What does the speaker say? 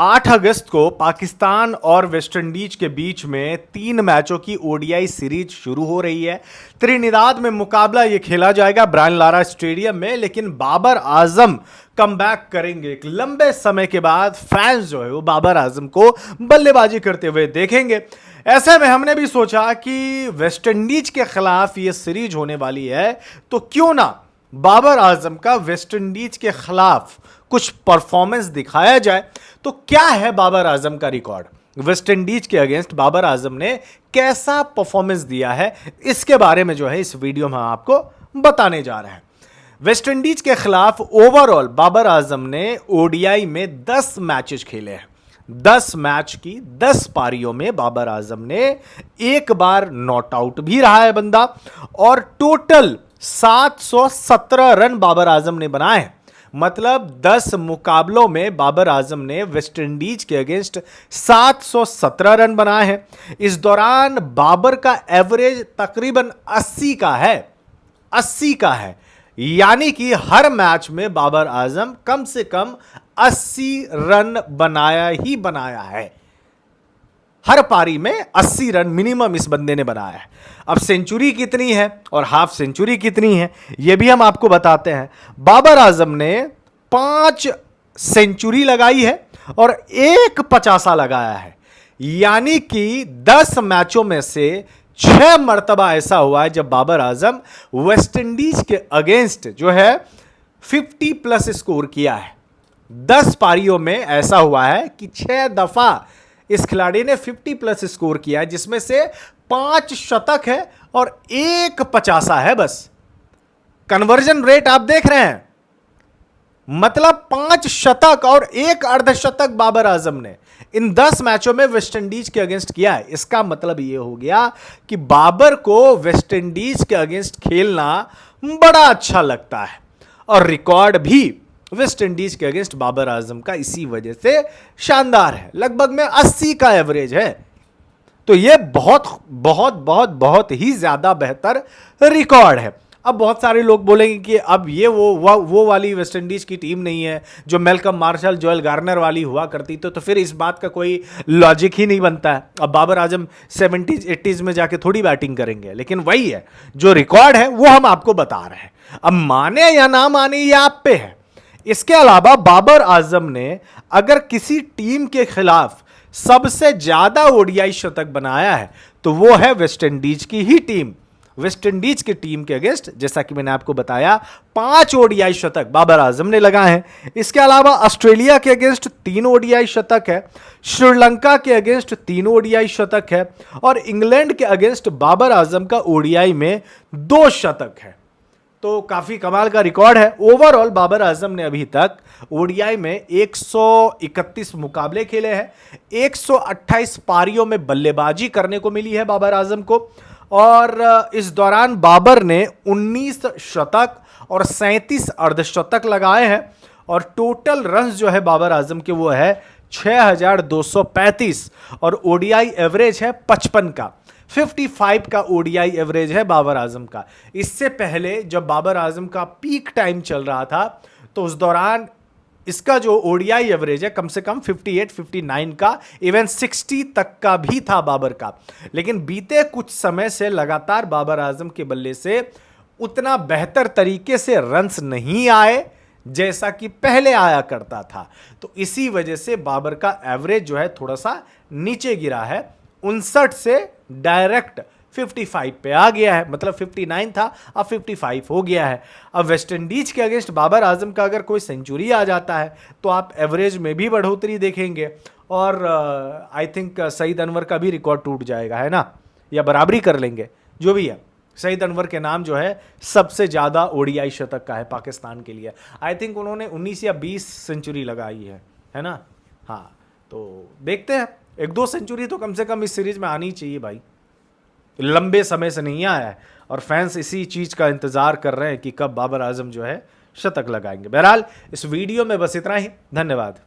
8 अगस्त को पाकिस्तान और वेस्टइंडीज के बीच में 3 मैचों की ओडीआई सीरीज शुरू हो रही है। त्रिनिदाद में मुकाबला ये खेला जाएगा ब्रायन लारा स्टेडियम में, लेकिन बाबर आजम कमबैक करेंगे। एक लंबे समय के बाद फैंस जो है वो बाबर आजम को बल्लेबाजी करते हुए देखेंगे। ऐसे में हमने भी सोचा कि वेस्टइंडीज के खिलाफ ये सीरीज होने वाली है, तो क्यों ना बाबर आजम का वेस्टइंडीज के खिलाफ कुछ परफॉर्मेंस दिखाया जाए। तो क्या है बाबर आजम का रिकॉर्ड, वेस्टइंडीज के अगेंस्ट बाबर आजम ने कैसा परफॉर्मेंस दिया है, इसके बारे में जो है इस वीडियो में आपको बताने जा रहे हैं। वेस्टइंडीज के खिलाफ ओवरऑल बाबर आजम ने ओडीआई में 10 मैचेस खेले हैं। 10 मैच की 10 पारियों में बाबर आजम ने एक बार नॉट आउट भी रहा है बंदा, और टोटल 717 रन बाबर आजम ने बनाए हैं। मतलब 10 मुकाबलों में बाबर आजम ने वेस्टइंडीज के अगेंस्ट 717 रन बनाए हैं। इस दौरान बाबर का एवरेज तकरीबन 80 का है। 80 का है, यानी कि हर मैच में बाबर आजम कम से कम 80 रन बनाया ही बनाया है। हर पारी में 80 रन मिनिमम इस बंदे ने बनाया है। अब सेंचुरी कितनी है और हाफ सेंचुरी कितनी है, यह भी हम आपको बताते हैं। बाबर आजम ने 5 सेंचुरी लगाई है और 1 पचासा लगाया है, यानी कि 10 मैचों में से 6 मर्तबा ऐसा हुआ है जब बाबर आजम वेस्टइंडीज के अगेंस्ट जो है 50 प्लस स्कोर किया है। 10 पारियों में ऐसा हुआ है कि 6 दफा इस खिलाड़ी ने 50 प्लस स्कोर किया है, जिसमें से 5 शतक है और 1 पचासा है। बस कन्वर्जन रेट आप देख रहे हैं, मतलब 5 शतक और 1 अर्धशतक बाबर आजम ने इन 10 मैचों में वेस्टइंडीज के अगेंस्ट किया है। इसका मतलब यह हो गया कि बाबर को वेस्टइंडीज के अगेंस्ट खेलना बड़ा अच्छा लगता है, और रिकॉर्ड भी वेस्टइंडीज के अगेंस्ट बाबर आजम का इसी वजह से शानदार है। लगभग में 80 का एवरेज है, तो यह बहुत बहुत बहुत बहुत ही ज्यादा बेहतर रिकॉर्ड है। अब बहुत सारे लोग बोलेंगे कि अब ये वो वाली वेस्टइंडीज की टीम नहीं है जो मेलकम मार्शल, जोएल गार्नर वाली हुआ करती, तो फिर इस बात का कोई लॉजिक ही नहीं बनता है। अब बाबर आजम 70s 80s में जाके थोड़ी बैटिंग करेंगे, लेकिन वही है जो रिकॉर्ड है वो हम आपको बता रहे हैं। अब माने या ना माने ये आप पे है। इसके अलावा बाबर आजम ने अगर किसी टीम के खिलाफ सबसे ज्यादा ओडीआई शतक बनाया है तो वो है वेस्टइंडीज की ही टीम। वेस्टइंडीज की टीम के अगेंस्ट, जैसा कि मैंने आपको बताया, 5 ओडीआई शतक बाबर आजम ने लगाए हैं। इसके अलावा ऑस्ट्रेलिया के अगेंस्ट 3 ओडीआई शतक है, श्रीलंका के अगेंस्ट 3 ओडीआई शतक है, और इंग्लैंड के अगेंस्ट बाबर आजम का ओडीआई में 2 शतक है। तो काफी कमाल का रिकॉर्ड है। ओवरऑल बाबर आजम ने अभी तक ओडीआई में 131 मुकाबले खेले हैं। 128 पारियों में बल्लेबाजी करने को मिली है बाबर आजम को, और इस दौरान बाबर ने 19 शतक और 37 अर्धशतक लगाए हैं, और टोटल रन्स जो है बाबर आजम के वो है 6235, और ओडीआई एवरेज है 55 का। 55 का ओडीआई एवरेज है बाबर आजम का। इससे पहले जब बाबर आजम का पीक टाइम चल रहा था तो उस दौरान इसका जो ओडीआई एवरेज है कम से कम 58 59 का, इवन 60 तक का भी था बाबर का। लेकिन बीते कुछ समय से लगातार बाबर आजम के बल्ले से उतना बेहतर तरीके से रन्स नहीं आए जैसा कि पहले आया करता था, तो इसी वजह से बाबर का एवरेज जो है थोड़ा सा नीचे गिरा है। 59 से डायरेक्ट 55 पे आ गया है, मतलब 59 था अब 55 हो गया है। अब वेस्टइंडीज के अगेंस्ट बाबर आजम का अगर कोई सेंचुरी आ जाता है तो आप एवरेज में भी बढ़ोतरी देखेंगे, और आई थिंक सईद अनवर का भी रिकॉर्ड टूट जाएगा, है ना, या बराबरी कर लेंगे, जो भी है। सईद अनवर के नाम जो है सबसे ज़्यादा ओडीआई शतक का है पाकिस्तान के लिए। आई थिंक उन्होंने 19 या 20 सेंचुरी लगाई है ना। हाँ, तो देखते हैं, 1-2 सेंचुरी तो कम से कम इस सीरीज में आनी चाहिए भाई। लंबे समय से नहीं आया है, और फैंस इसी चीज़ का इंतज़ार कर रहे हैं कि कब बाबर आजम जो है शतक लगाएंगे। बहरहाल इस वीडियो में बस इतना ही। धन्यवाद।